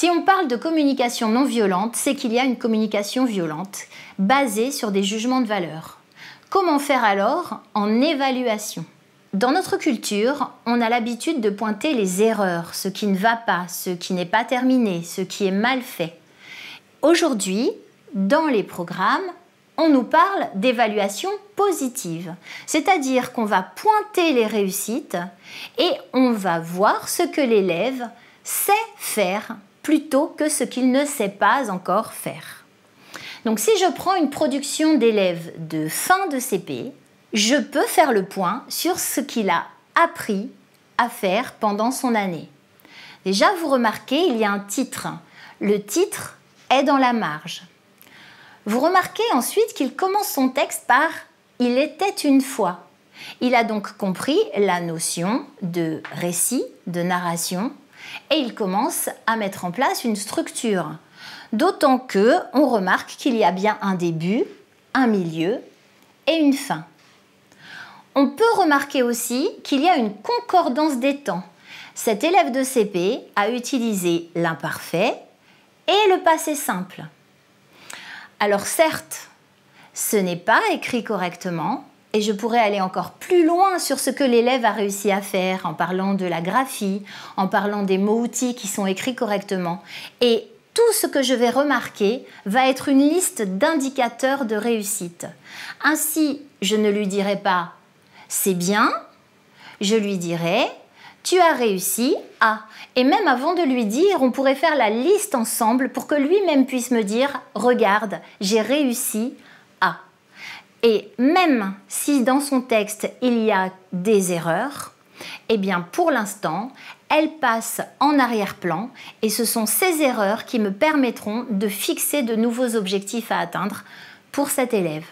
Si on parle de communication non violente, c'est qu'il y a une communication violente basée sur des jugements de valeur. Comment faire alors en évaluation? Dans notre culture, on a l'habitude de pointer les erreurs, ce qui ne va pas, ce qui n'est pas terminé, ce qui est mal fait. Aujourd'hui, dans les programmes, on nous parle d'évaluation positive, c'est-à-dire qu'on va pointer les réussites et on va voir ce que l'élève sait faire plutôt que ce qu'il ne sait pas encore faire. Donc si je prends une production d'élèves de fin de CP, je peux faire le point sur ce qu'il a appris à faire pendant son année. Déjà, vous remarquez, il y a un titre. Le titre est dans la marge. Vous remarquez ensuite qu'il commence son texte par « Il était une fois ». Il a donc compris la notion de récit, de narration, et il commence à mettre en place une structure. D'autant qu'on remarque qu'il y a bien un début, un milieu et une fin. On peut remarquer aussi qu'il y a une concordance des temps. Cet élève de CP a utilisé l'imparfait et le passé simple. Alors certes, ce n'est pas écrit correctement et je pourrais aller encore plus loin sur ce que l'élève a réussi à faire en parlant de la graphie, en parlant des mots-outils qui sont écrits correctement. Et tout ce que je vais remarquer va être une liste d'indicateurs de réussite. Ainsi, je ne lui dirai pas « c'est bien », je lui dirai « tu as réussi à ». Et même avant de lui dire, on pourrait faire la liste ensemble pour que lui-même puisse me dire « regarde, j'ai réussi à ». Et même si dans son texte il y a des erreurs, eh bien pour l'instant, elles passent en arrière-plan et ce sont ces erreurs qui me permettront de fixer de nouveaux objectifs à atteindre pour cet élève.